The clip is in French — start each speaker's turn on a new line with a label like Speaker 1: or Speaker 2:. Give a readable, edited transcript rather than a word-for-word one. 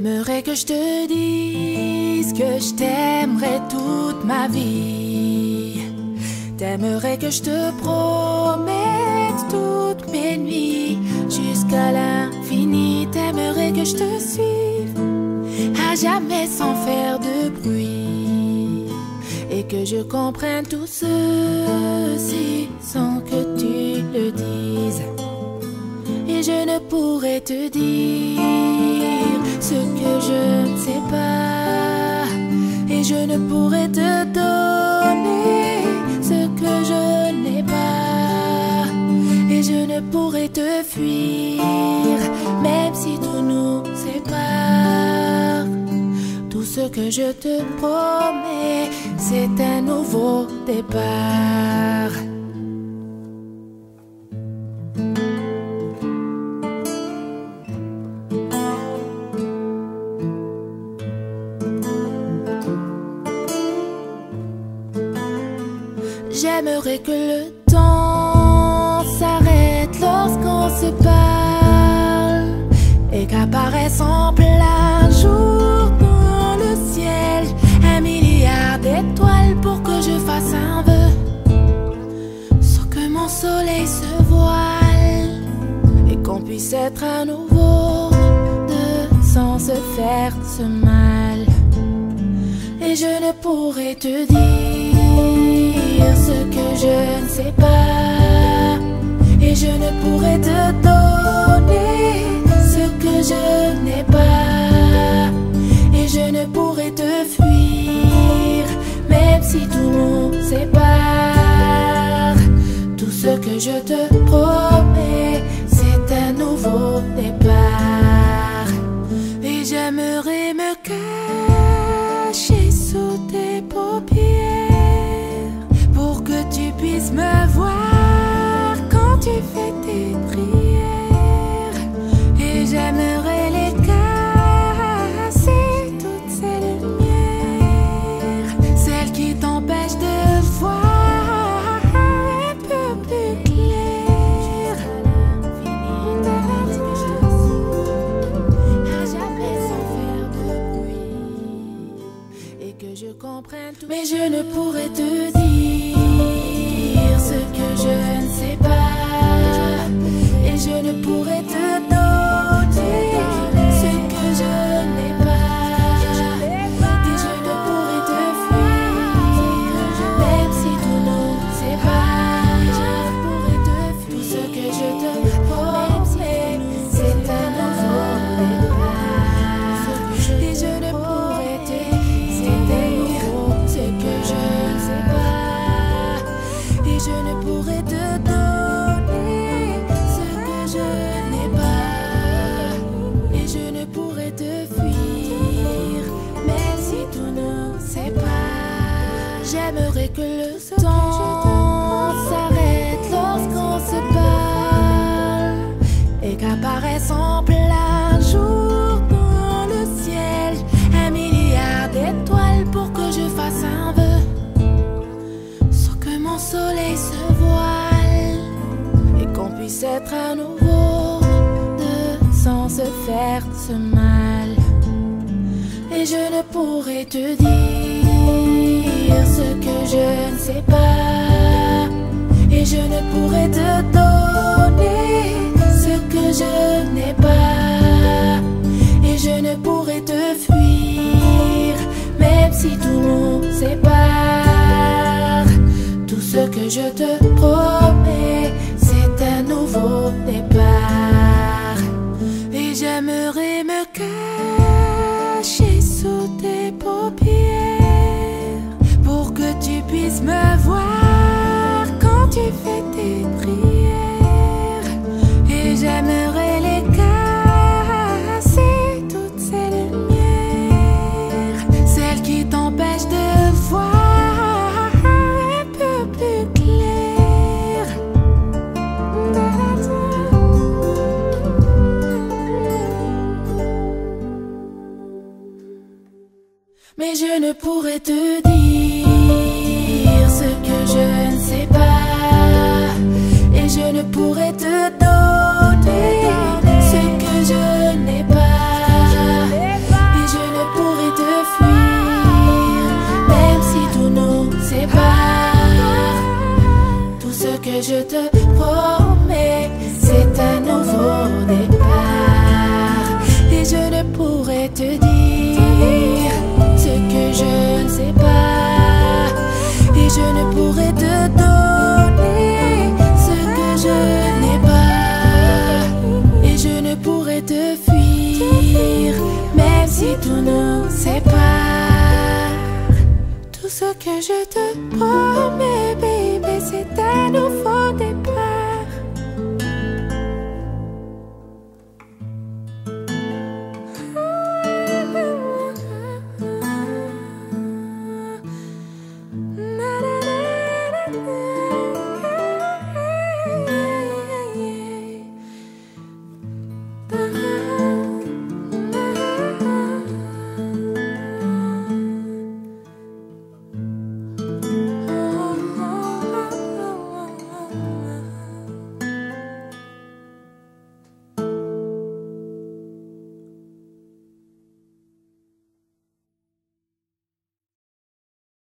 Speaker 1: J'aimerais que je te dise que je t'aimerais toute ma vie. T'aimerais que je te promette toutes mes nuits jusqu'à l'infini. T'aimerais que je te suive à jamais sans faire de bruit, et que je comprenne tout ceci sans que tu le dises. Et je ne pourrais te dire ce que je ne sais pas, et je ne pourrais te donner ce que je n'ai pas, et je ne pourrais te fuir même si tout nous sépare. Tout ce que je te promets, c'est un nouveau départ. J'aimerais que le temps s'arrête lorsqu'on se parle, et qu'apparaisse en plein jour dans le ciel 1 milliard d'étoiles pour que je fasse un vœu, sans que mon soleil se voile, et qu'on puisse être à nouveau deux sans se faire ce mal. Et je ne pourrais te dire ce que je ne sais pas, et je ne pourrais te donner ce que je n'ai pas, et je ne pourrais te fuir même si tout nous sépare. Tout ce que je te promets, c'est un nouveau départ. Et j'aimerais me cacher sous tes paupières pour que tu puisses me voir quand tu fais tes prières. Et j'aimerais les casser, toutes ces lumières, celles qui t'empêchent de voir un peu plus clair. À jamais sans faire de bruit, et que je comprenne tout. Mais je ne pourrais te dire ce que je ne sais pas, et je ne pourrais te donner ce que je n'ai pas, et je ne pourrais te fuir même si tout nous sépare. Tout ce que je te promets, c'est un nouveau départ. Et je ne pourrais te dire ce que je ne sais pas, et je ne pourrais te donner ce que je n'ai pas, et je ne pourrais te fuir même si tout nous sépare. J'aimerais que le temps s'arrête lorsqu'on se parle, et qu'apparaisse en plein jour dans le ciel 1 milliard d'étoiles pour que je fasse un vœu, sans que mon soleil se voile, et qu'on puisse être à nouveau deux sans se faire ce mal. Et je ne pourrais te dire ce que je ne sais pas, et je ne pourrais te donner ce que je n'ai pas, et je ne pourrais te fuir même si tout nous sépare. Tout ce que je te promets, c'est un nouveau départ. Et j'aimerais me cacher sous tes paupières pour que tu puisses me voir quand tu fais tes prières. Et j'aimerais les casser, toutes ces lumières, celles qui t'empêchent de voir un peu plus clair. Mais je ne pourrais te dire ce que je ne sais pas, et je ne pourrais te donner ce que je n'ai pas, je te promets, c'est un nouveau départ. Et je ne pourrais te dire ce que je ne sais pas. Et je ne pourrais te donner ce que je n'ai pas. Et je ne pourrais te fuir, même si tout nous sépare. Tout ce que je te promets, baby, c'est un nouveau départ.